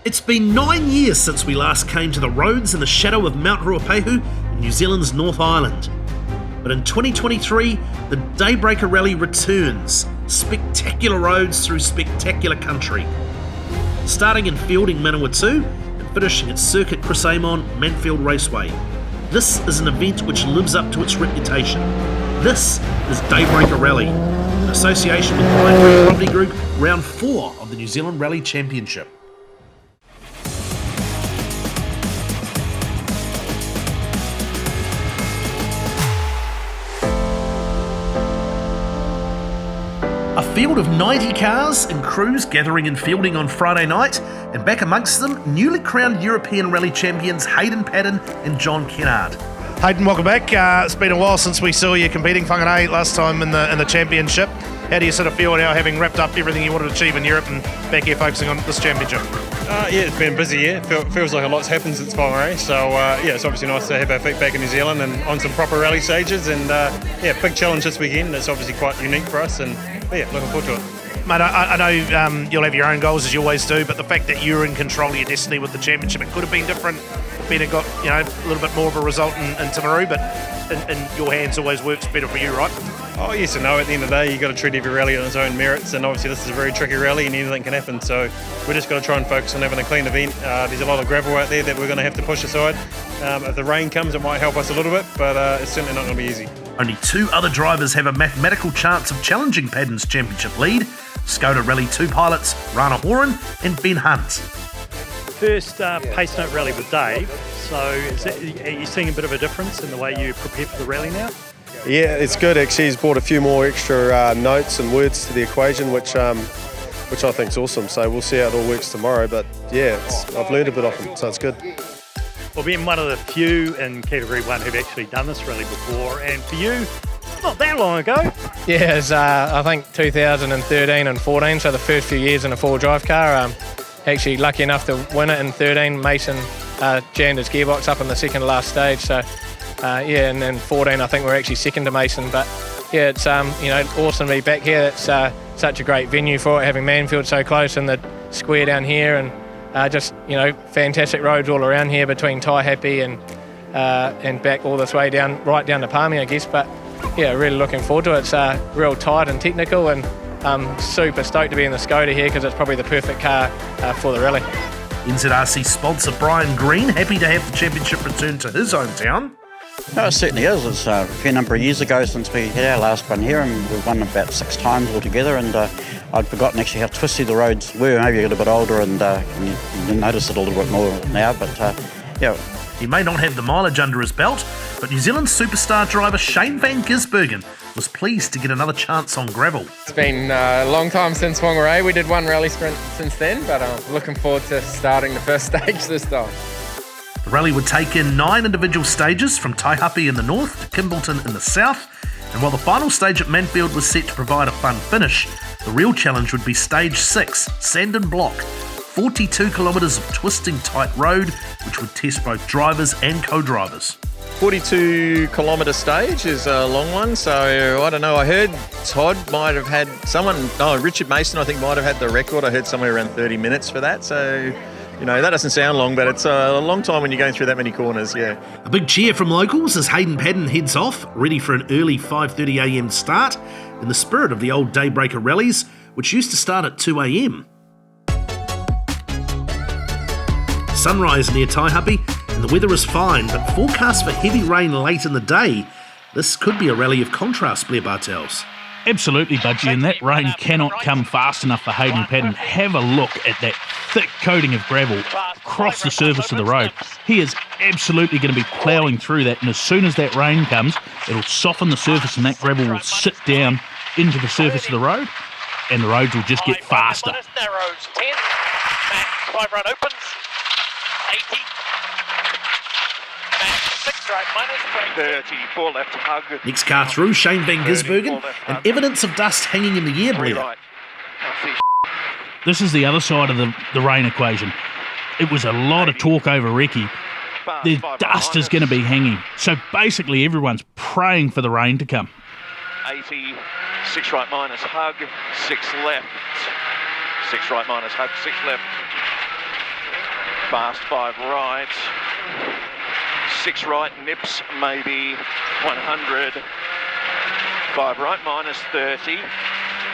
It's been 9 years since we last came to the roads in the shadow of Mount Ruapehu in New Zealand's North Island. But in 2023, the Daybreaker Rally returns. Spectacular roads through spectacular country. Starting in Fielding, Manawatu, and finishing at Circuit Chris Amon, Manfield Raceway. This is an event which lives up to its reputation. This is Daybreaker Rally, in association with Brian Property Group, round 4 of the New Zealand Rally Championship. A field of 90 cars and crews gathering in Fielding on Friday night, and back amongst them, newly crowned European Rally champions Hayden Paddon and John Kennard. Hayden, welcome back. It's been a while since we saw you competing whangarei last time in the championship. How do you sort of feel now, having wrapped up everything you wanted to achieve in Europe and back here focusing on this championship? Yeah, it's been a busy year. Feels like a lot's happened since whangarei. So it's obviously nice to have our feet back in New Zealand and on some proper rally stages. And big challenge this weekend. It's obviously quite unique for us, and looking forward to it. Mate, I know you'll have your own goals as you always do, but the fact that you're in control of your destiny with the championship, it could have been different. Better got a little bit more of a result in Timaru, but in your hands always works better for you, right? Oh yes and no. At the end of the day, you've got to treat every rally on its own merits, and obviously this is a very tricky rally and anything can happen, so we're just going to try and focus on having a clean event. There's a lot of gravel out there that we're going to have to push aside. If the rain comes, it might help us a little bit, but it's certainly not going to be easy. Only 2 other drivers have a mathematical chance of challenging Paddon's championship lead: Skoda Rally 2 pilots Rana Horan and Ben Hunt. First pace note rally with Dave, so are you seeing a bit of a difference in the way you prepare for the rally now? Yeah, it's good actually. He's brought a few more extra notes and words to the equation, which I think is awesome. So we'll see how it all works tomorrow. But yeah, I've learned a bit off him, so it's good. Well, being one of the few in Category 1 who've actually done this rally before, and for you, not that long ago. Yeah, it's I think 2013 and 14, so the first few years in a 4-drive car. Actually lucky enough to win it in 13. Mason jammed his gearbox up in the second to last stage, so and then 14 I think we're actually second to Mason. But yeah, it's awesome to be back here. It's such a great venue for it, having Manfield so close and the square down here, and fantastic roads all around here between Taihape and back all this way down, right down to Palmy, I guess. But yeah, really looking forward to it. It's real tight and technical, and I'm super stoked to be in the Skoda here because it's probably the perfect car for the rally. Nzrc sponsor Brian Green happy to have the championship return to his hometown. No, it certainly is. It's a fair number of years ago since we had our last one here, and we've won about 6 times altogether, and I'd forgotten actually how twisty the roads were. Maybe you get a bit older and you notice it a little bit more now, but He may not have the mileage under his belt, but New Zealand superstar driver Shane van Gisbergen was pleased to get another chance on gravel. It's been a long time since whangarei. We did one rally sprint since then, but I'm looking forward to starting the first stage this time. The rally would take in 9 individual stages from Taihape in the north to Kimbleton in the south, and while the final stage at Manfield was set to provide a fun finish, the real challenge would be stage 6, Sand and Block, 42 kilometres of twisting tight road, which would test both drivers and co-drivers. 42 kilometre stage is a long one, so I don't know. I heard Todd might have had Richard Mason I think might have had the record. I heard somewhere around 30 minutes for that, so that doesn't sound long, but it's a long time when you're going through that many corners, yeah. A big cheer from locals as Hayden Paddon heads off, ready for an early 5:30am start, in the spirit of the old Daybreaker rallies, which used to start at 2am. Sunrise near Taihape, and the weather is fine, but forecast for heavy rain late in the day. This could be a rally of contrast, Blair Bartels. Absolutely, Budgie, and that rain cannot come fast enough for Hayden Paddon. Have a look at that thick coating of gravel across the surface of the road. He is absolutely going to be ploughing through that, and as soon as that rain comes, it'll soften the surface and that gravel will sit down into the surface of the road, and the roads will just get faster. Narrows 10, max 5 run opens, 80, max 6 right minus 34 left hug. Next car through, Shane van Gisbergen, and evidence of dust hanging in the air, Blair. This is the other side of the rain equation. It was a lot of talk over recce. The dust is going to be hanging. So basically everyone's praying for the rain to come. 80, 6 right minus hug, 6 left. 6 right minus hug, 6 left. Fast 5 right. 6 right, nips maybe 100. 5 right, minus 30.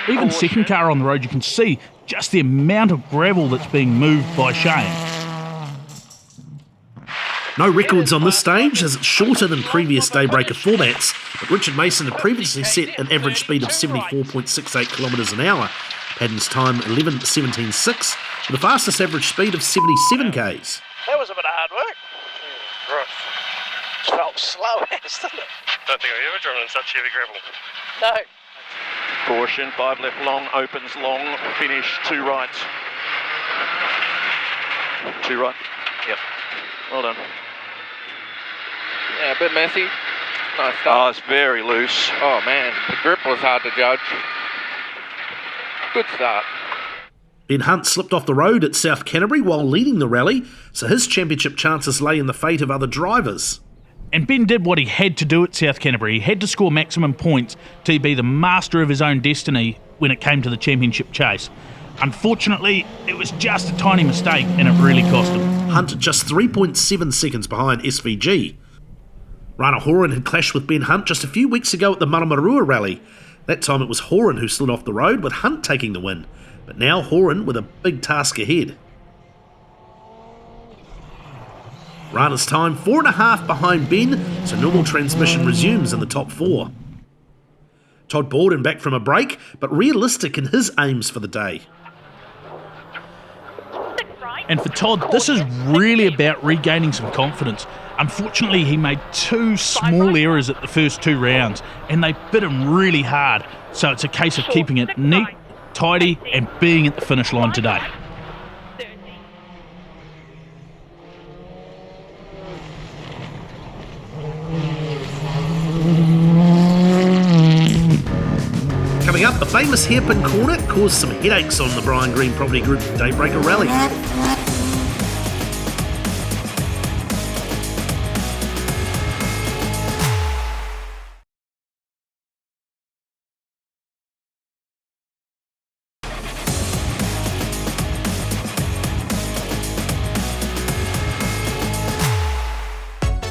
Even second car on the road, you can see just the amount of gravel that's being moved by Shane. No records on this stage as it's shorter than previous Daybreaker formats, but Richard Mason had previously set an average speed of 74.68 kilometres an hour. Paddon's time 11:17.6 with the fastest average speed of 77 k's. That was a bit of hard work. Felt slow, hasn't it? Don't think I've ever driven in such heavy gravel. No. Caution, 5 left long, opens long, finish 2 right. 2 right. Yep. Well done. Yeah, a bit messy. Nice Oh, start. it's very loose. Oh man, the grip was hard to judge. Good start. Ben Hunt slipped off the road at South Canterbury while leading the rally, so his championship chances lay in the fate of other drivers. And Ben did what he had to do at South Canterbury. He had to score maximum points to be the master of his own destiny when it came to the championship chase. Unfortunately, it was just a tiny mistake and it really cost him. Hunt just 3.7 seconds behind SVG. Rana Horan had clashed with Ben Hunt just a few weeks ago at the Maramarua rally. That time it was Horan who slid off the road, with Hunt taking the win. But now Horan with a big task ahead. Rana's time 4.5 behind Ben, so normal transmission resumes in the top 4. Todd Borden back from a break, but realistic in his aims for the day. And for Todd, this is really about regaining some confidence. Unfortunately, he made 2 small errors at the first 2 rounds, and they bit him really hard. So it's a case of keeping it neat, tidy, and being at the finish line today. Coming up, the famous hairpin corner caused some headaches on the Brian Green Property Group Daybreaker Rally.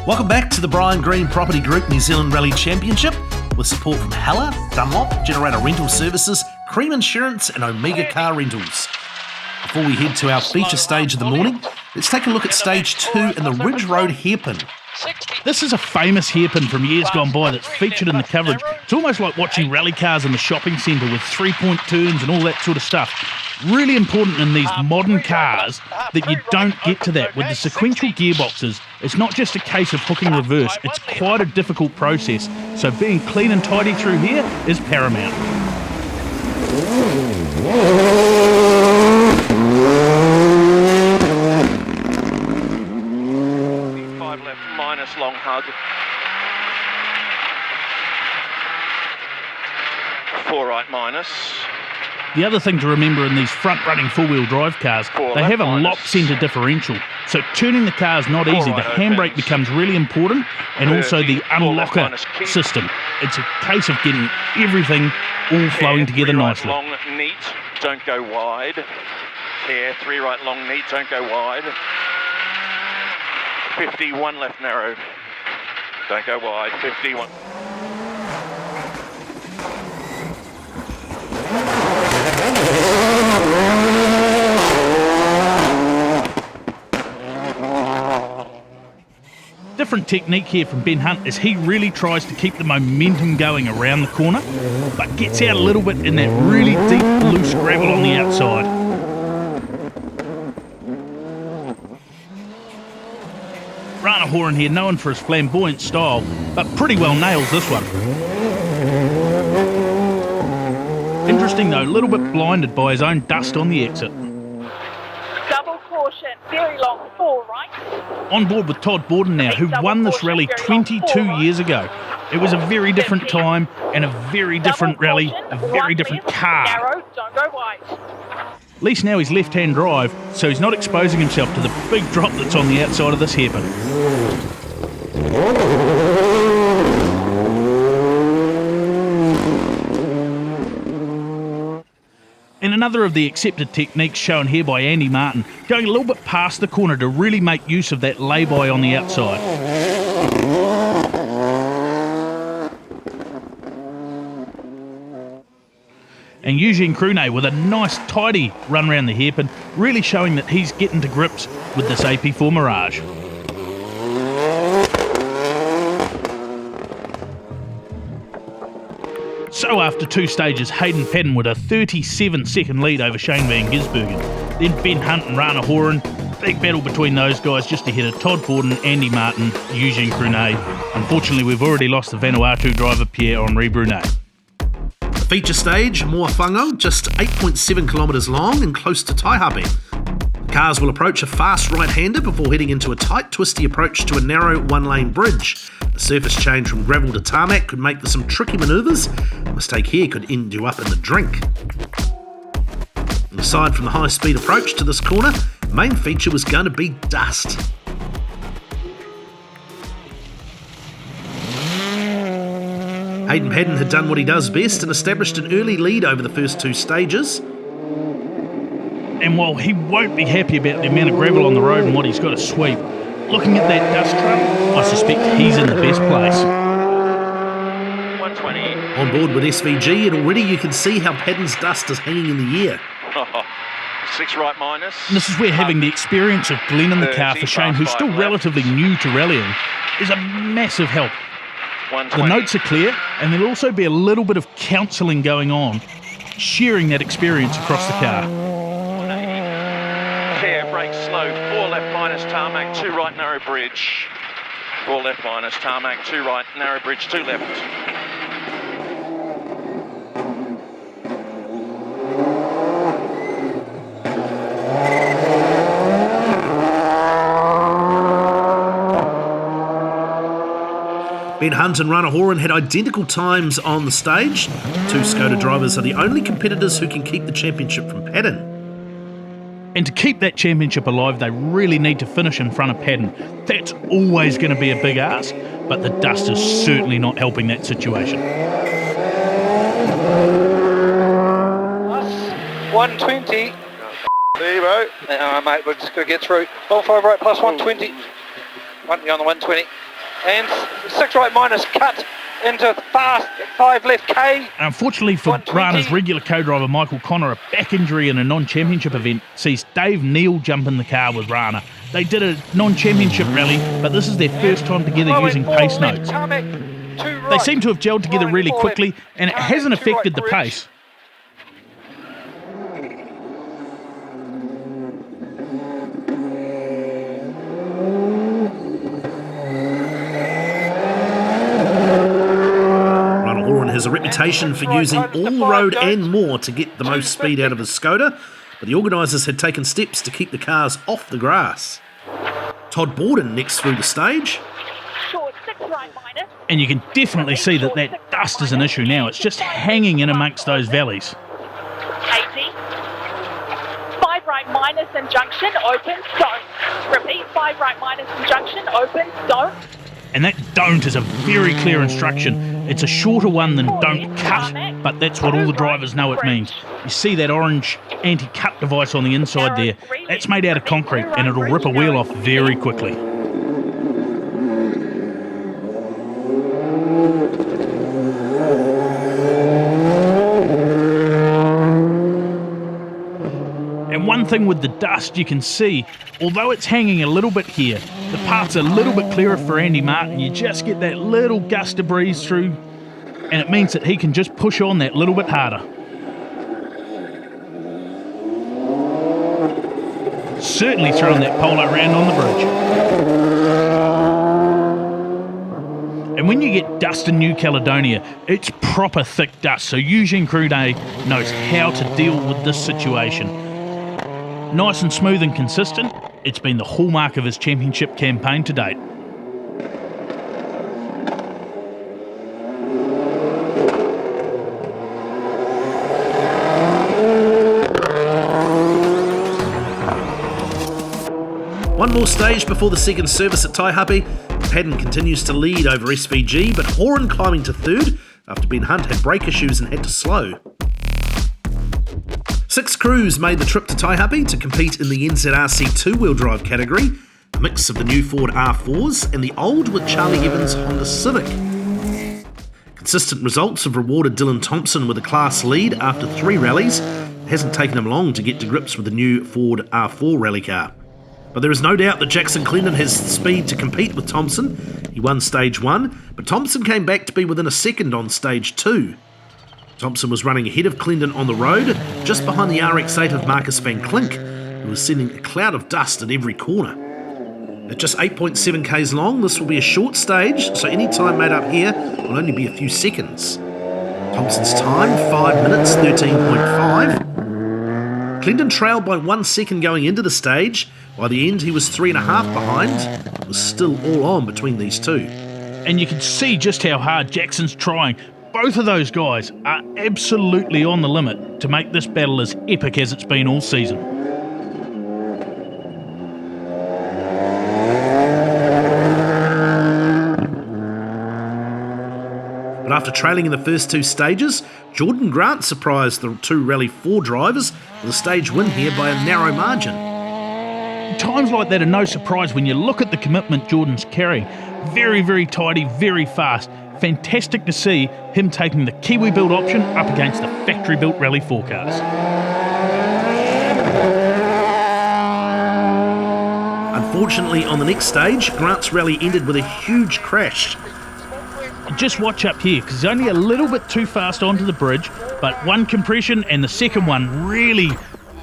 Welcome back to the Brian Green Property Group New Zealand Rally Championship with support from Heller, Dunlop, Generator Rental Services, Cream Insurance and Omega Car Rentals. Before we head to our feature stage of the morning, let's take a look at stage 2 in the Ridge Road hairpin. This is a famous hairpin from years gone by that's featured in the coverage. It's almost like watching rally cars in the shopping centre with 3-point turns and all that sort of stuff. Really important in these modern cars that you don't get to that. With the sequential gearboxes, it's not just a case of hooking reverse, it's quite a difficult process. So being clean and tidy through here is paramount. 5 left, minus long hug. 4 right, minus. The other thing to remember in these front-running four-wheel drive cars, they have a lock centre differential. So turning the car is not easy. The handbrake becomes really important, and also the unlocker system. It's a case of getting everything all flowing together nicely. Long, neat, don't go wide. Here, 3 right, long, neat, don't go wide. 51 left, narrow. Don't go wide, 51. Different technique here from Ben Hunt as he really tries to keep the momentum going around the corner, but gets out a little bit in that really deep, loose gravel on the outside. Rana Horan here, known for his flamboyant style, but pretty well nails this one. Interesting though, a little bit blinded by his own dust on the exit. Double caution, very long, 4 right. On board with Todd Borden now, who won this rally 22 years ago. It was a very different time and a very different rally, a very different car. Narrow, don't go wide. At least now he's left-hand drive, so he's not exposing himself to the big drop that's on the outside of this hairpin. In another of the accepted techniques shown here by Andy Martin, going a little bit past the corner to really make use of that lay-by on the outside. And Eugene Crune with a nice tidy run around the hairpin, really showing that he's getting to grips with this AP4 Mirage. So after 2 stages, Hayden Paddon with a 37-second lead over Shane Van Gisbergen. Then Ben Hunt and Rana Horan, big battle between those guys just ahead of Todd Borden, Andy Martin, Eugene Crune. Unfortunately, we've already lost the Vanuatu driver Pierre-Henri Brunet. The feature stage, Moafango, just 8.7 kilometres long and close to Taihape. The cars will approach a fast right-hander before heading into a tight, twisty approach to a narrow one-lane bridge. A surface change from gravel to tarmac could make for some tricky manoeuvres. A mistake here could end you up in the drink. And aside from the high-speed approach to this corner, the main feature was going to be dust. Hayden Paddon had done what he does best and established an early lead over the first 2 stages. And while he won't be happy about the amount of gravel on the road and what he's got to sweep, looking at that dust truck, I suspect he's in the best place. 120. On board with SVG, and already you can see how Paddon's dust is hanging in the air. 6 right minus. And this is where having the experience of Glenn in the car for Shane, who's still relatively new to rallying, is a massive help. The notes are clear, and there'll also be a little bit of counselling going on, sharing that experience across the car. Care, brake slow, 4 left minus tarmac, 2 right narrow bridge. 4 left minus tarmac, 2 right narrow bridge, 2 left. Ben Hunt and Rana Horan had identical times on the stage. 2 Skoda drivers are the only competitors who can keep the championship from Paddon. And to keep that championship alive, they really need to finish in front of Paddon. That's always going to be a big ask, but the dust is certainly not helping that situation. 120. There you go. Mate, we're just going to get through. 5 right plus 120. On the 120. And 6 right minus cut into fast 5 left K. Unfortunately for Rana's regular co-driver Michael Connor, a back injury in a non-championship event sees Dave Neal jump in the car with Rana. They did a non-championship rally, but this is their first time together using pace notes. They seem to have gelled together really quickly, and it hasn't affected the pace. Has a reputation for using all road and more to get the most speed out of his Skoda, but the organisers had taken steps to keep the cars off the grass. Todd Borden next through the stage. And you can definitely see that that dust is an issue now. It's just hanging in amongst those valleys. 80. 5 right minus and junction, open, don't. Repeat, 5 right minus and junction, open, don't. And that don't is a very clear instruction. It's a shorter one than don't cut, but that's what all the drivers know it means. You see that orange anti-cut device on the inside there? That's made out of concrete and it'll rip a wheel off very quickly. And one thing with the dust you can see, although it's hanging a little bit here, the path's a little bit clearer for Andy Martin. You just get that little gust of breeze through, and it means that he can just push on that little bit harder. Certainly throwing that polo round on the bridge. And when you get dust in New Caledonia, it's proper thick dust, so Eugene Crune knows how to deal with this situation. Nice and smooth and consistent, it's been the hallmark of his championship campaign to date. One more stage before the second service at Taihape. Paddon continues to lead over SVG, but Horan climbing to third after Ben Hunt had brake issues and had to slow. 6 crews made the trip to Taihape to compete in the Nzrc two-wheel drive category, a mix of the new Ford R4s and the old with Charlie Evans' Honda Civic. Consistent results have rewarded Dylan Thompson with a class lead after 3 rallies. It hasn't taken him long to get to grips with the new Ford R4 rally car. But there is no doubt that Jackson Clendon has the speed to compete with Thompson. He won stage 1, but Thompson came back to be within a second on stage 2. Thompson was running ahead of Clendon on the road, just behind the RX-8 of Marcus van Klink, who was sending a cloud of dust at every corner. At just 8.7 k's long, this will be a short stage, so any time made up here will only be a few seconds. Thompson's time, 5 minutes, 13.5. Clendon trailed by 1 second going into the stage. By the end, he was 3.5 behind. It was still all on between these two. And you can see just how hard Jackson's trying. Both of those guys are absolutely on the limit to make this battle as epic as it's been all season. But after trailing in the first 2 stages, Jordan Grant surprised the 2 Rally 4 drivers with a stage win here by a narrow margin. Times like that are no surprise when you look at the commitment Jordan's carrying. Very, very tidy, very fast. Fantastic to see him taking the Kiwi-built option up against the factory-built Rally 4 cars. Unfortunately, on the next stage, Grant's rally ended with a huge crash. Just watch up here, because he's only a little bit too fast onto the bridge, but one compression and the second one really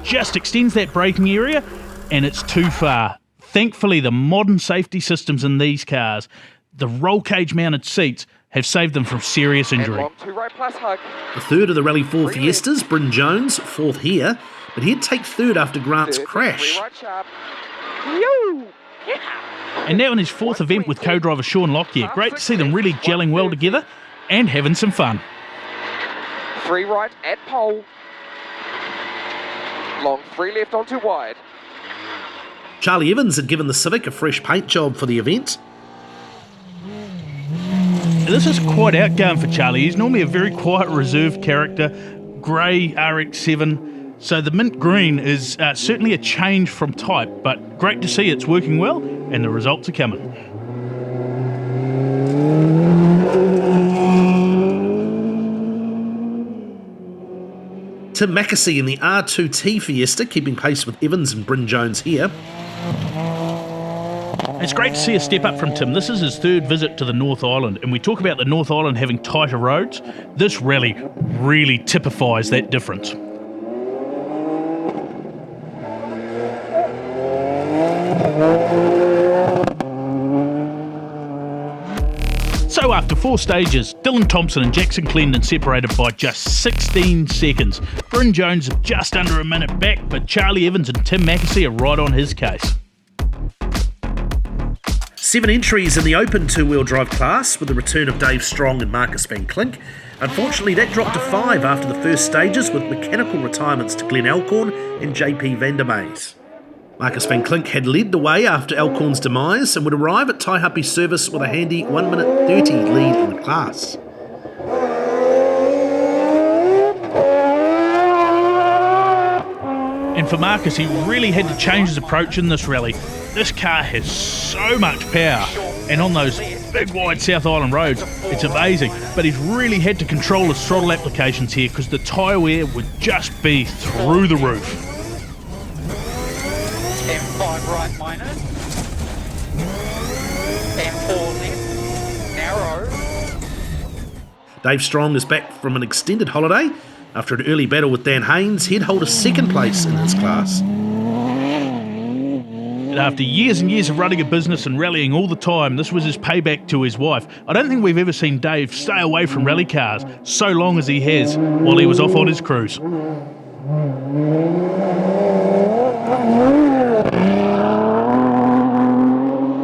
just extends that braking area, and it's too far. Thankfully, the modern safety systems in these cars, the roll cage mounted seats, have saved them from serious injury. The third of the Rally 4 Fiestas, Bryn Jones, 4th here, but he'd take 3rd after Grant's crash. And now in his 4th event with co-driver Sean Lockyer. Great to see them really gelling well together and having some fun. 3 right at pole. Long 3 left onto wide. Charlie Evans had given the Civic a fresh paint job for the event. This is quite outgoing for Charlie. He's normally a very quiet, reserved character. Grey RX-7. So the mint green is certainly a change from type, but great to see it's working well and the results are coming. Tim Mackesy in the R2T Fiesta, keeping pace with Evans and Bryn Jones here. It's great to see a step up from Tim. This is his 3rd visit to the North Island, and we talk about the North Island having tighter roads. This rally really typifies that difference. So after 4 stages, Dylan Thompson and Jackson Clendon separated by just 16 seconds. Bryn Jones just under a minute back, but Charlie Evans and Tim Mackesy are right on his case. 7 entries in the open 2-wheel drive class with the return of Dave Strong and Marcus van Klink. Unfortunately, that dropped to 5 after the first stages with mechanical retirements to Glenn Alcorn and JP Vandermees. Marcus van Klink had led the way after Alcorn's demise and would arrive at Taihape service with a handy 1 minute 30 lead in the class. And for Marcus, he really had to change his approach in this rally. This car has so much power, and on those big wide South Island roads, it's amazing. But he's really had to control his throttle applications here because the tyre wear would just be through the roof. M5 right minus. M4 left. Narrow. Dave Strong is back from an extended holiday. After an early battle with Dan Haynes, he'd hold a 2nd place in his class. And after years and years of running a business and rallying all the time, this was his payback to his wife. I don't think we've ever seen Dave stay away from rally cars so long as he has while he was off on his cruise.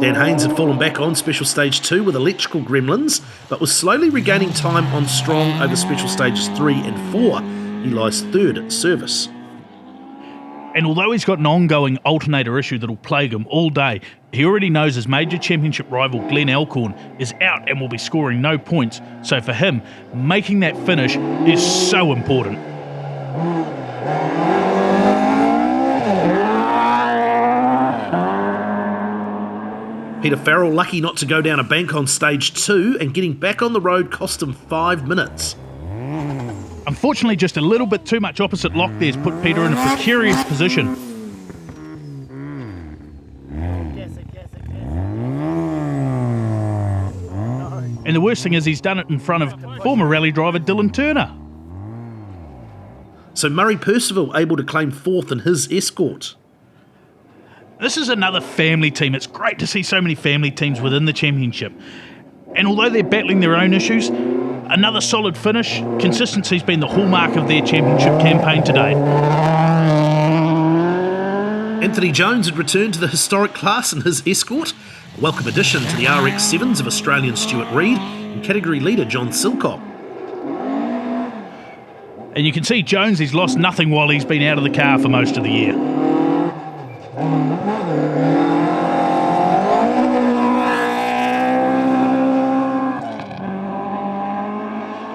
Dan Haynes had fallen back on Special Stage 2 with electrical gremlins, but was slowly regaining time on Strong over Special Stages 3 and 4. He lies 3rd at service. And although he's got an ongoing alternator issue that'll plague him all day, he already knows his major championship rival Glenn Alcorn is out and will be scoring no points. So for him, making that finish is so important. Peter Farrell lucky not to go down a bank on stage 2, and getting back on the road cost him 5 minutes. Unfortunately, just a little bit too much opposite lock there's put Peter in a precarious position. And the worst thing is he's done it in front of former rally driver Dylan Turner. So Murray Percival able to claim 4th in his Escort. This is another family team. It's great to see so many family teams within the championship. And although they're battling their own issues, another solid finish. Consistency's been the hallmark of their championship campaign to date. Anthony Jones had returned to the historic class in his Escort, a welcome addition to the RX-7s of Australian Stuart Reid and category leader John Silcock. And you can see Jones, he's lost nothing while he's been out of the car for most of the year.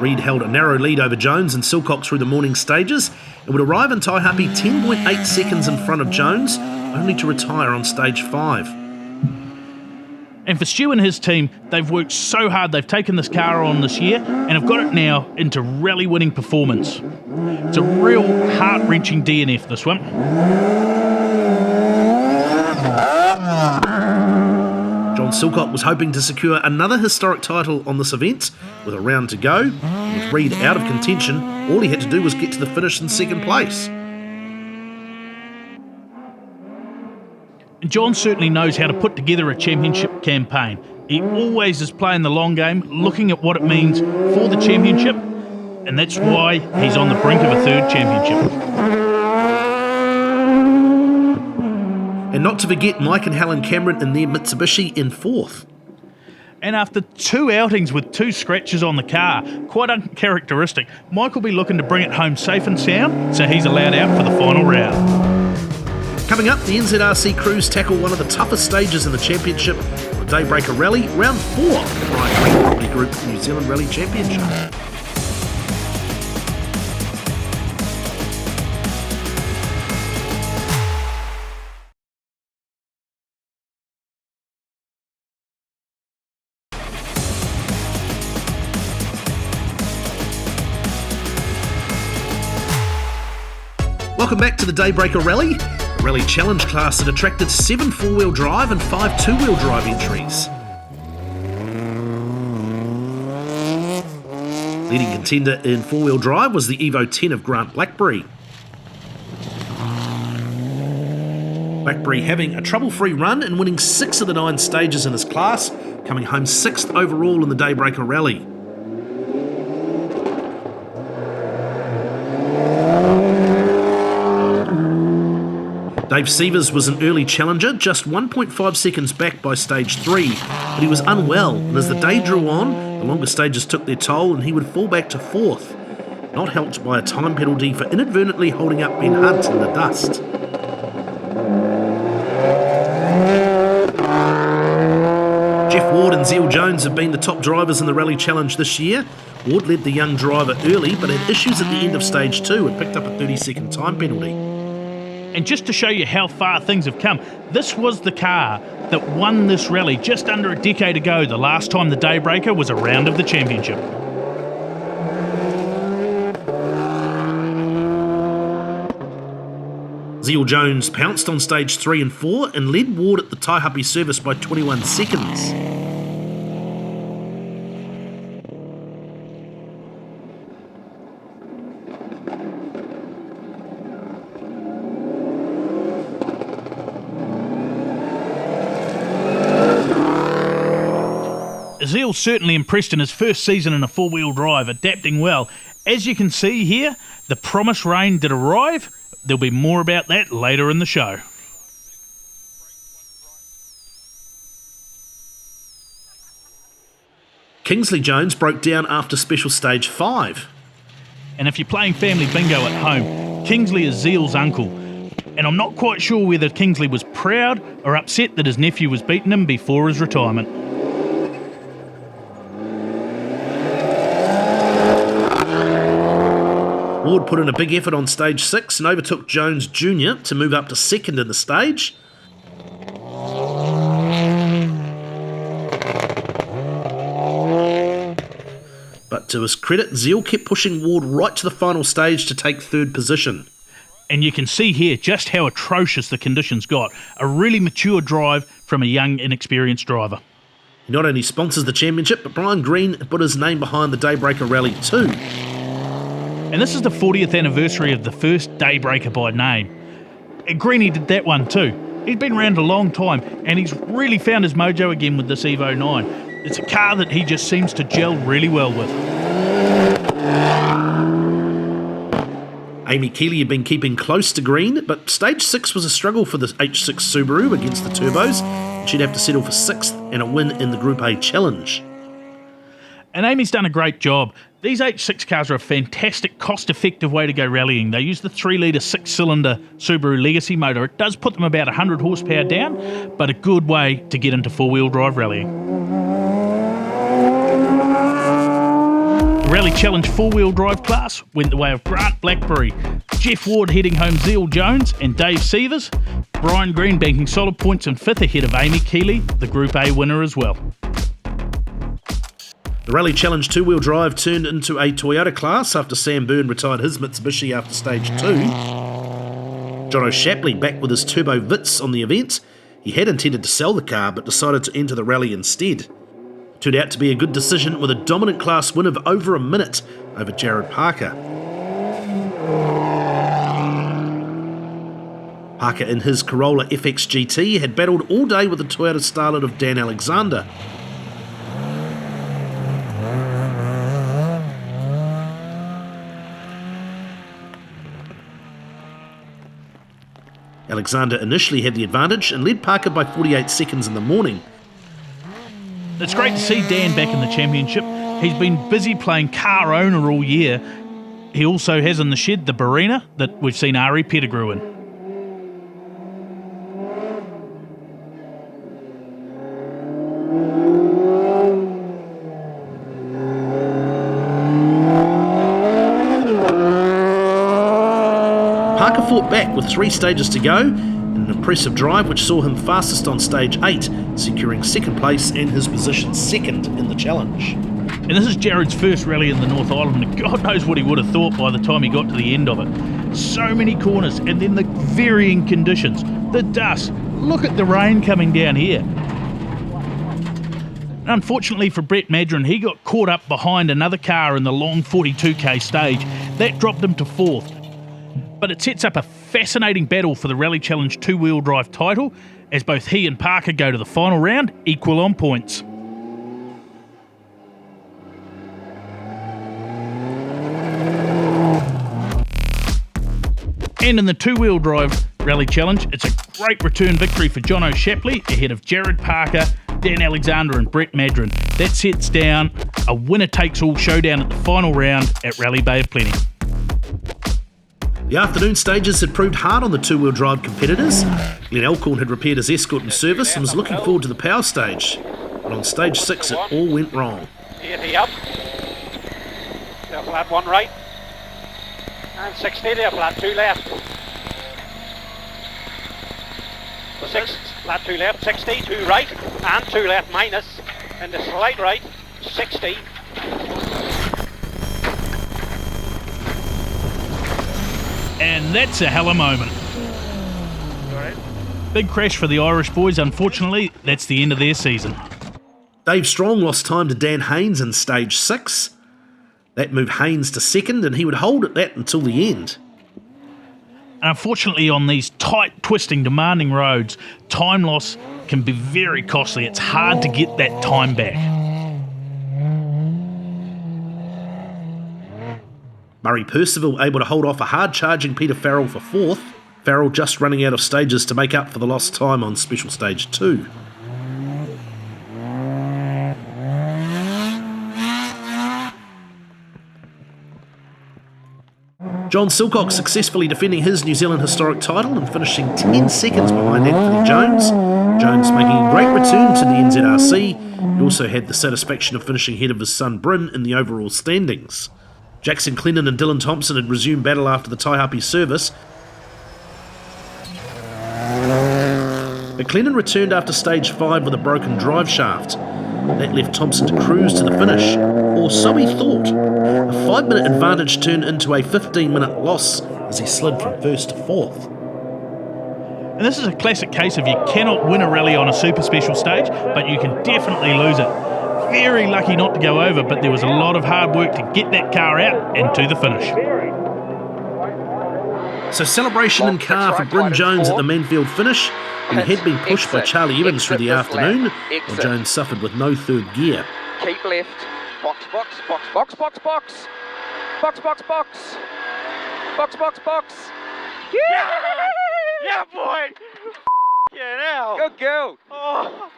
Reid held a narrow lead over Jones and Silcock through the morning stages and would arrive in Taihape 10.8 seconds in front of Jones, only to retire on stage 5. And for Stu and his team, they've worked so hard. They've taken this car on this year and have got it now into rally-winning performance. It's a real heart-wrenching DNF, this one. John Silcock was hoping to secure another historic title on this event with a round to go. With Reid out of contention, all he had to do was get to the finish in second place. And John certainly knows how to put together a championship campaign. He always is playing the long game, looking at what it means for the championship, and that's why he's on the brink of a third championship. And not to forget Mike and Helen Cameron in their Mitsubishi in 4th. And after 2 outings with 2 scratches on the car, quite uncharacteristic, Mike will be looking to bring it home safe and sound, so he's allowed out for the final round. Coming up, the Nzrc crews tackle one of the toughest stages in the championship, the Daybreaker Rally, round 4 of the Brian Green Property Group New Zealand Rally Championship. Welcome back to the Daybreaker Rally, a rally challenge class that attracted 7 4-wheel drive and 5 2-wheel drive entries. Leading contender in 4-wheel drive was the Evo 10 of Grant Blackberry. Blackberry having a trouble-free run and winning 6 of the 9 stages in his class, coming home 6th overall in the Daybreaker Rally. Dave Sievers was an early challenger, just 1.5 seconds back by stage 3, but he was unwell, and as the day drew on, the longer stages took their toll and he would fall back to 4th, not helped by a time penalty for inadvertently holding up Ben Hunt in the dust. Jeff Ward and Zeal Jones have been the top drivers in the Rally Challenge this year. Ward led the young driver early, but had issues at the end of stage 2 and picked up a 30-second time penalty. And just to show you how far things have come, this was the car that won this rally just under a decade ago, the last time the Daybreaker was a round of the championship. Zeal Jones pounced on stage 3 and 4 and led Ward at the Taihape service by 21 seconds. Zeal certainly impressed in his first season in a 4-wheel drive, adapting well. As you can see here, the promised rain did arrive. There'll be more about that later in the show. Kingsley Jones broke down after special stage 5. And if you're playing family bingo at home, Kingsley is Zeal's uncle. And I'm not quite sure whether Kingsley was proud or upset that his nephew was beating him before his retirement. Ward put in a big effort on stage 6 and overtook Jones Jr. to move up to 2nd in the stage. To his credit, Zeal kept pushing Ward right to the final stage to take third position. And you can see here just how atrocious the conditions got. A really mature drive from a young, inexperienced driver. He not only sponsors the championship, but Brian Green put his name behind the Daybreaker Rally too. And this is the 40th anniversary of the first Daybreaker by name. And Greenie did that one too. He's been around a long time, and he's really found his mojo again with this Evo 9. It's a car that he just seems to gel really well with. Amy Keeley had been keeping close to Green, but stage 6 was a struggle for the H6 Subaru against the turbos, and she'd have to settle for 6th and a win in the Group A Challenge. And Amy's done a great job. These H6 cars are a fantastic, cost-effective way to go rallying. They use the 3-litre 6-cylinder Subaru Legacy motor. It does put them about 100 horsepower down, but a good way to get into four-wheel drive rallying. The Rally Challenge four-wheel drive class went the way of Grant Blackberry, Jeff Ward heading home Zeal Jones and Dave Seavers, Brian Green banking solid points in 5th ahead of Amy Keeley, the Group A winner as well. The Rally Challenge two-wheel drive turned into a Toyota class after Sam Byrne retired his Mitsubishi after stage 2. Jono Shapley back with his Turbo Vitz on the event. He had intended to sell the car but decided to enter the rally instead. Turned out to be a good decision with a dominant class win of over a minute over Jared Parker. Parker in his Corolla FX GT had battled all day with the Toyota starlet of Dan Alexander. Alexander initially had the advantage and led Parker by 48 seconds in the morning. It's great to see Dan back in the championship. He's been busy playing car owner all year. He also has in the shed the Barina that we've seen Ari Pettigrew in. Parker fought back with 3 stages to go, in an impressive drive which saw him fastest on stage 8, securing 2nd place and his position 2nd in the challenge. And this is Jared's first rally in the North Island, and God knows what he would have thought by the time he got to the end of it. So many corners, and then the varying conditions, the dust. Look at the rain coming down here. Unfortunately for Brett Madron, he got caught up behind another car in the long 42k stage. That dropped him to 4th. But it sets up a fascinating battle for the Rally Challenge two-wheel drive title, as both he and Parker go to the final round, equal on points. And in the two-wheel drive Rally Challenge, it's a great return victory for Jono Shapley ahead of Jared Parker, Dan Alexander and Brett Madron. That sets down a winner-takes-all showdown at the final round at Rally Bay of Plenty. The afternoon stages had proved hard on the two-wheel drive competitors. Glenn Elkhorn had repaired his Escort and service and was looking forward to the power stage. But on stage 6 it all went wrong. 80 up. They're flat 1 right. And 60, they're flat 2 left. The 6, flat 2 left, 60, 2 right, and 2 left minus. And the slight right, 60. And that's a hella moment. Big crash for the Irish boys. Unfortunately, that's the end of their season. Dave Strong lost time to Dan Haynes in stage 6. That moved Haynes to 2nd, and he would hold at that until the end. Unfortunately, on these tight, twisting, demanding roads, time loss can be very costly. It's hard to get that time back. Murray Percival able to hold off a hard-charging Peter Farrell for 4th. Farrell just running out of stages to make up for the lost time on Special Stage 2. John Silcock successfully defending his New Zealand historic title and finishing 10 seconds behind Anthony Jones. Jones making a great return to the Nzrc. He also had the satisfaction of finishing ahead of his son Bryn in the overall standings. Jackson Clennon and Dylan Thompson had resumed battle after the Taihape service. But Clennon returned after stage 5 with a broken drive shaft. That left Thompson to cruise to the finish, or so he thought. A 5-minute advantage turned into a 15-minute loss as he slid from first to fourth. And this is a classic case of you cannot win a rally on a super special stage, but you can definitely lose it. Very lucky not to go over, but there was a lot of hard work to get that car out and to the finish. So celebration in car for Bryn Jones at the Manfield finish. He had been pushed by Charlie Evans through the afternoon, while Jones suffered with no third gear. Keep left. Box, box, box, box, box, box. Box, box, box. Box, box, box. Yeah! Yeah, boy! Yeah, now. Good girl. Oh.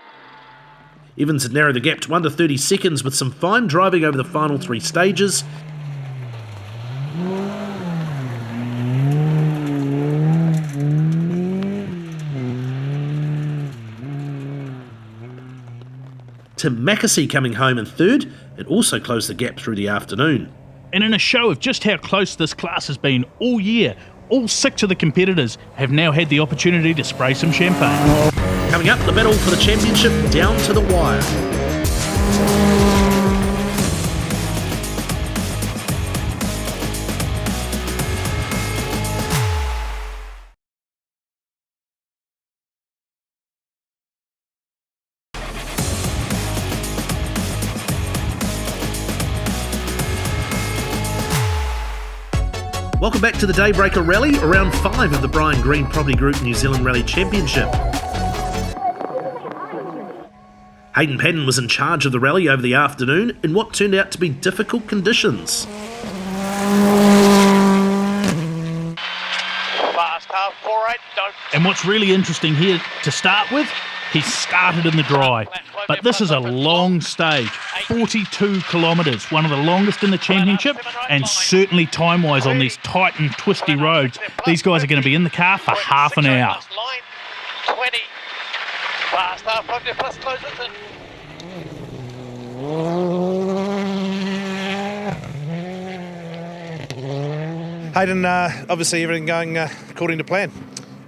Evans had narrowed the gap to under 30 seconds with some fine driving over the final 3 stages. Tim Mackesy coming home in third and also closed the gap through the afternoon. And in a show of just how close this class has been all year, all 6 of the competitors have now had the opportunity to spray some champagne. Coming up, the battle for the championship down to the wire. Welcome back to the Daybreaker Rally, round 5 of the Brian Green Property Group New Zealand Rally Championship. Hayden Paddon was in charge of the rally over the afternoon in what turned out to be difficult conditions. Fast half, 4-8, don't. And what's really interesting here to start with, he started in the dry. But this is a long stage, 42 kilometres, one of the longest in the championship, and certainly time-wise on these tight and twisty roads, these guys are going to be in the car for half an hour. 20. Fast half, 5 plus closes in. Hayden, obviously everything going according to plan.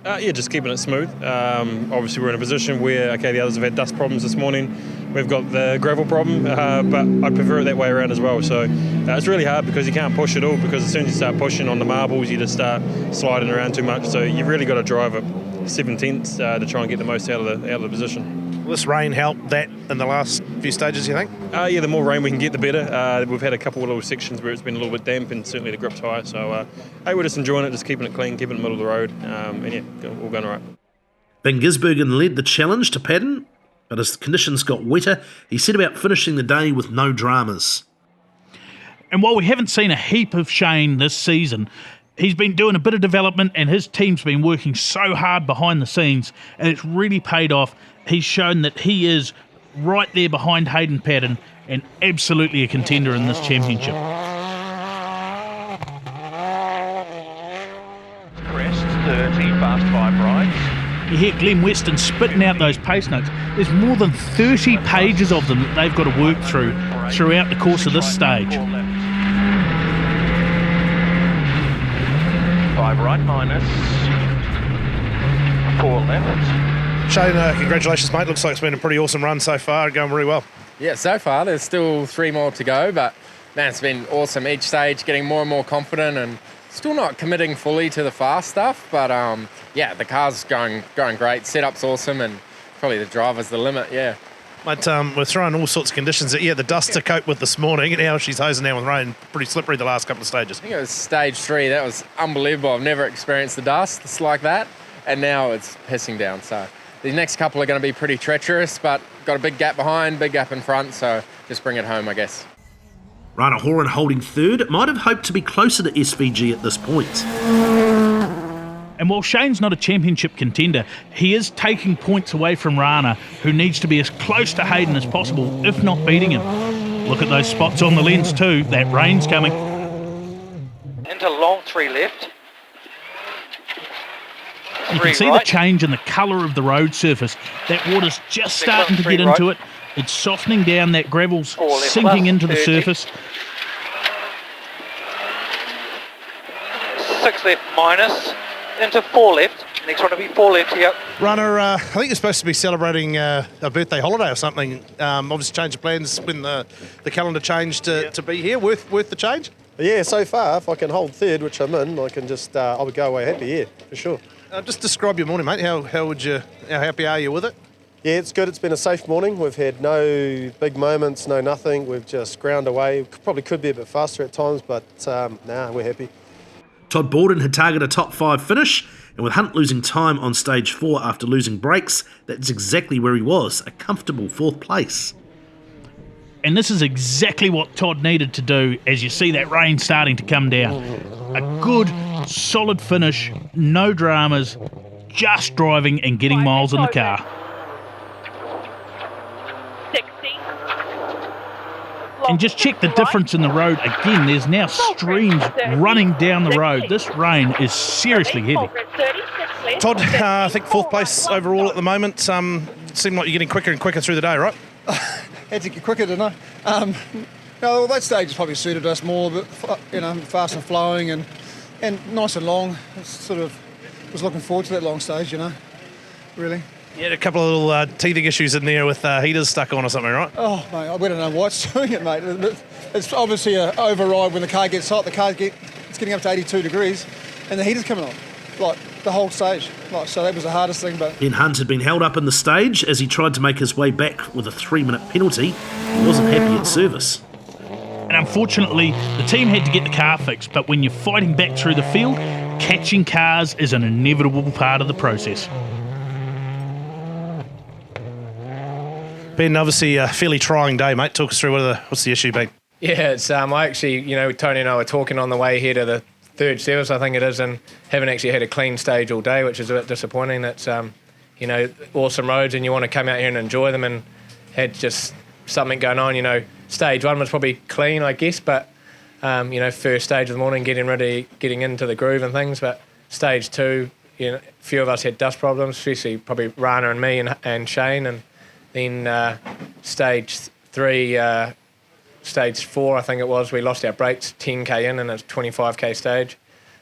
Yeah, just keeping it smooth. Obviously, we're in a position where, the others have had dust problems this morning. We've got the gravel problem, but I'd prefer it that way around as well. So it's really hard because you can't push at all, because as soon as you start pushing on the marbles, you just start sliding around too much. So you've really got to drive at 7/10 to try and get the most out of the position. Will this rain help that in the last few stages, you think? Yeah, the more rain we can get, the better. We've had a couple of little sections where it's been a little bit damp, and certainly the grip's high. So, we're just enjoying it, just keeping it clean, keeping it in the middle of the road, and yeah, all going all right. Ben Gisbergen led the challenge to Paddon, but as the conditions got wetter, he set about finishing the day with no dramas. And while we haven't seen a heap of Shane this season, he's been doing a bit of development and his team's been working so hard behind the scenes, and it's really paid off. He's shown that he is right there behind Hayden Paddon and absolutely a contender in this championship. Crest, 30, fast 5 rights. You hear Glenn Weston spitting out those pace notes. There's more than 30 pages of them that they've got to work through throughout the course of this stage. 5 right minus, 4 left. Shane, congratulations, mate. Looks like it's been a pretty awesome run so far, going really well. Yeah, so far there's still 3 more to go, but man, it's been awesome. Each stage getting more and more confident, and still not committing fully to the fast stuff, but yeah, the car's going great. Setup's awesome, and probably the driver's the limit. Yeah. But we're throwing all sorts of conditions at you. The dust to cope with this morning, and now she's hosing down with rain. Pretty slippery the last couple of stages. I think it was stage 3. That was unbelievable. I've never experienced the dust. It's like that, and now it's pissing down. So the next couple are going to be pretty treacherous, but got a big gap behind, big gap in front, so just bring it home, I guess. Rana Horan holding third, might have hoped to be closer to SVG at this point. And while Shane's not a championship contender, he is taking points away from Rana, who needs to be as close to Hayden as possible, if not beating him. Look at those spots on the lens too, that rain's coming. Into long 3 left. You can see the change in the colour of the road surface. That water's just starting to get into it. It's softening down, that gravel's sinking into the surface. 6 left minus, into 4 left. Next one will be 4 left here. Rana, I think you're supposed to be celebrating a birthday holiday or something. Obviously change of plans when the calendar changed to be here. Worth the change? Yeah, so far, if I can hold third, which I'm in, I can just, I would go away happy, yeah, for sure. Just describe your morning, mate. How happy are you with it? Yeah, it's good. It's been a safe morning. We've had no big moments, no nothing. We've just ground away. Probably could be a bit faster at times, but we're happy. Todd Borden had targeted a top 5 finish, and with Hunt losing time on stage 4 after losing brakes, that's exactly where he was, a comfortable 4th place. And this is exactly what Todd needed to do as you see that rain starting to come down. A good, solid finish, no dramas, just driving and getting miles in the car. 60. And just check the difference in the road. Again, there's now streams running down the road. This rain is seriously heavy. Todd, I think 4th place overall at the moment. Seemed like you're getting quicker and quicker through the day, right? Had to get quicker, didn't I? No, that stage has probably suited us more, but fast and flowing and nice and long. Sort of was looking forward to that long stage, really. You had a couple of little teething issues in there with heaters stuck on or something, right? Oh, mate, we don't know what's doing it, mate. It's obviously an override when the car gets hot. It's getting up to 82 degrees, and the heater's coming on, like the whole stage. So that was the hardest thing. But Ben Hunt had been held up in the stage as he tried to make his way back with a 3-minute penalty. He wasn't happy at service. And unfortunately, the team had to get the car fixed, but when you're fighting back through the field, catching cars is an inevitable part of the process. Ben, obviously a fairly trying day, mate. Talk us through what's the issue been? Yeah, it's I actually, Tony and I were talking on the way here to the 3rd service, I think it is, and haven't actually had a clean stage all day, which is a bit disappointing. It's, awesome roads and you want to come out here and enjoy them, and had just something going on. Stage 1 was probably clean, I guess, but, first stage of the morning, getting into the groove and things, but stage 2, a few of us had dust problems, especially probably Rana and me and Shane, and then stage 3, stage 4, I think it was, we lost our brakes 10k in a 25k stage.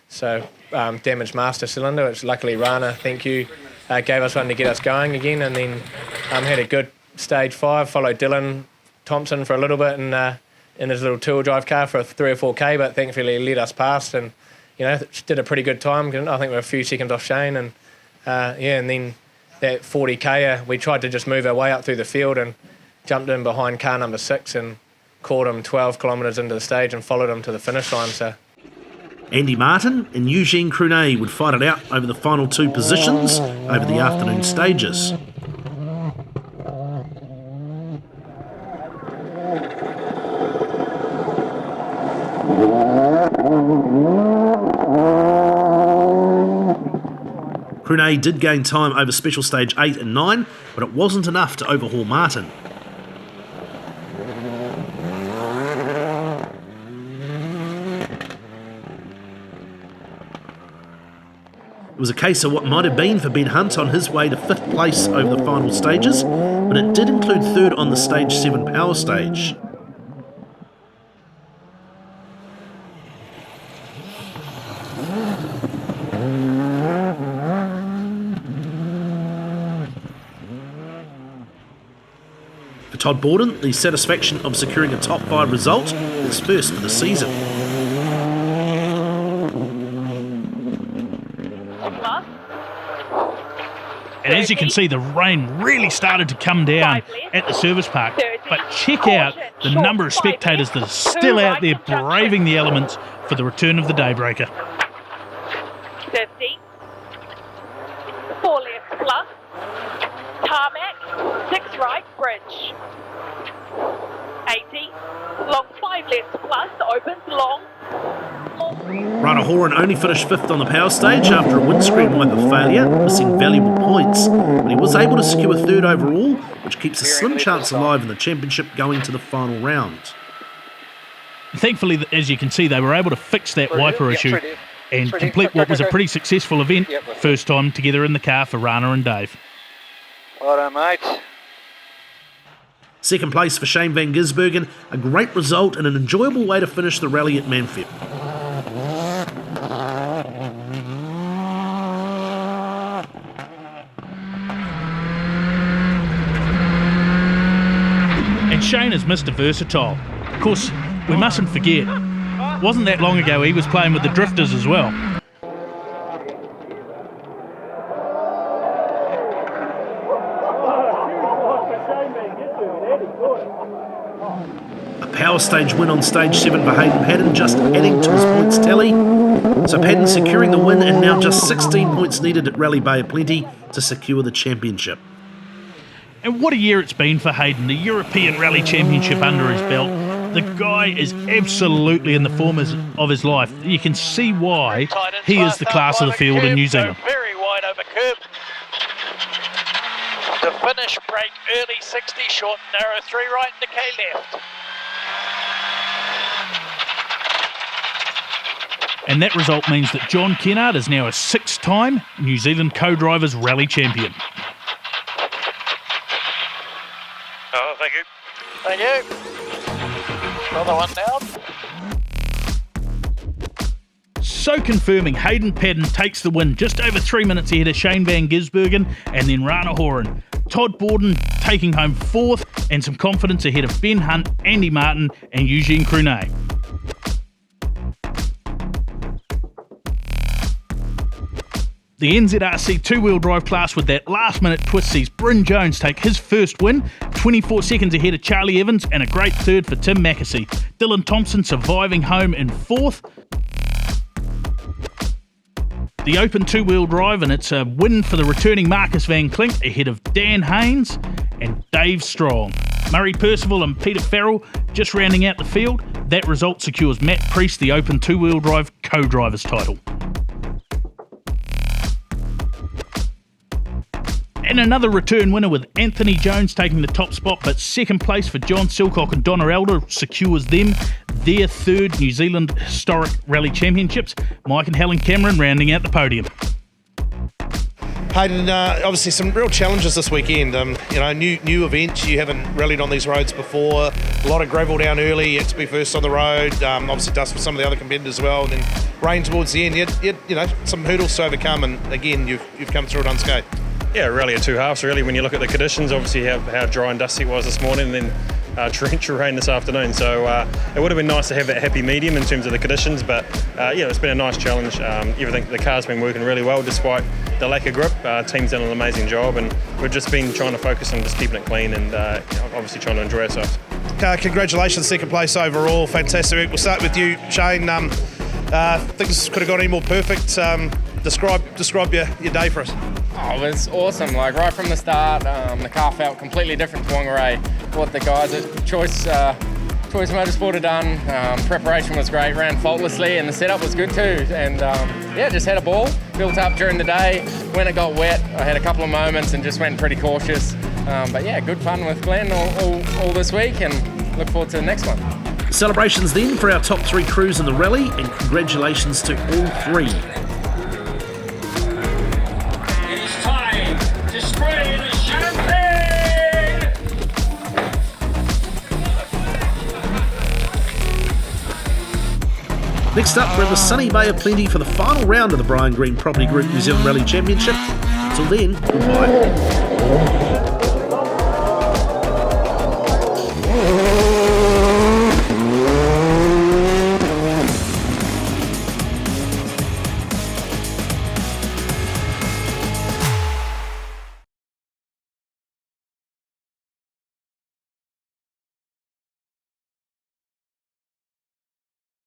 So damaged master cylinder, which luckily Rana, thank you, gave us one to get us going again. And then had a good stage 5, followed Dylan Thompson for a little bit in his little tool drive car for a 3 or 4k, but thankfully he led us past and, did a pretty good time. I think we were a few seconds off Shane. And and then that 40k, we tried to just move our way up through the field and jumped in behind car number 6 and caught him 12 kilometres into the stage and followed him to the finish line. So Andy Martin and Eugene Crunet would fight it out over the final 2 positions over the afternoon stages. Crunet did gain time over special stage 8 and 9, but it wasn't enough to overhaul Martin. It was a case of what might have been for Ben Hunt on his way to 5th place over the final stages, but it did include 3rd on the stage 7 power stage. For Todd Borden, the satisfaction of securing a top 5 result is first for the season. And as you can see, the rain really started to come down at the service park. But check out the number of spectators that are still out there braving the elements for the return of the Daybreaker. 50. 4 left plus. Tarmac. 6 right, bridge. 80. Long 5 left plus, opens long. Rana Horan only finished 5th on the power stage after a windscreen wiper failure, missing valuable points, but he was able to secure 3rd overall, which keeps a slim chance alive in the championship going to the final round. Thankfully, as you can see, they were able to fix that wiper issue and complete what was a pretty successful event. First time together in the car for Rana and Dave. Well done, mate. 2nd place for Shane van Gisbergen, a great result and an enjoyable way to finish the rally at Manfred. And Shane is Mr. Versatile. Of course, we mustn't forget, wasn't that long ago he was playing with the Drifters as well. A power stage win on stage 7 for Hayden Paddon, just adding to his points tally. So Paddon securing the win, and now just 16 points needed at Rally Bay of Plenty to secure the championship. And what a year it's been for Hayden, the European Rally Championship under his belt. The guy is absolutely in the form of his life. You can see why he is the class of the field in New Zealand. Very wide over curb. To finish, break early 60, short, narrow 3 right, decay left. And that result means that John Kennard is now a 6-time New Zealand co-drivers rally champion. Oh, thank you. Thank you. Another one down. So confirming, Hayden Paddon takes the win just over 3 minutes ahead of Shane Van Gisbergen and then Rana Horan. Todd Borden taking home 4th and some confidence ahead of Ben Hunt, Andy Martin and Eugene Crunet. The NZRC two-wheel drive class with that last-minute twist sees Bryn Jones take his first win, 24 seconds ahead of Charlie Evans, and a great third for Tim Mackesy. Dylan Thompson surviving home in 4th. The open two-wheel drive, and it's a win for the returning Marcus Van Klink ahead of Dan Haynes and Dave Strong. Murray Percival and Peter Farrell just rounding out the field. That result secures Matt Priest the open two-wheel drive co-drivers title. And another return winner with Anthony Jones taking the top spot, but second place for John Silcock and Donna Elder secures them their 3rd New Zealand Historic Rally Championships. Mike and Helen Cameron rounding out the podium. Hayden, obviously some real challenges this weekend. New event. You haven't rallied on these roads before. A lot of gravel down early. You had to be first on the road. Obviously dust for some of the other competitors as well. And then rain towards the end. You had some hurdles to overcome, and again you've come through it unscathed. Yeah, rally at 2 halves really when you look at the conditions. Obviously how dry and dusty it was this morning, and then torrential rain this afternoon. So it would have been nice to have that happy medium in terms of the conditions, but it's been a nice challenge. Everything, the car's been working really well despite the lack of grip. Team's done an amazing job, and we've just been trying to focus on just keeping it clean and obviously trying to enjoy ourselves. Congratulations, second place overall. Fantastic. We'll start with you, Shane. Things could have gone any more perfect. Describe your day for us. Oh, it was awesome. Like right from the start, the car felt completely different to Whangarei. What the guys at Choice Motorsport had done. Preparation was great, ran faultlessly, and the setup was good too. And just had a ball, built up during the day. When it got wet, I had a couple of moments and just went pretty cautious. But yeah, good fun with Glenn all this week, and look forward to the next one. Celebrations then for our top 3 crews in the rally, and congratulations to all 3. Next up, we're in the sunny Bay of Plenty for the final round of the Brian Green Property Group New Zealand Rally Championship. Until then, goodbye.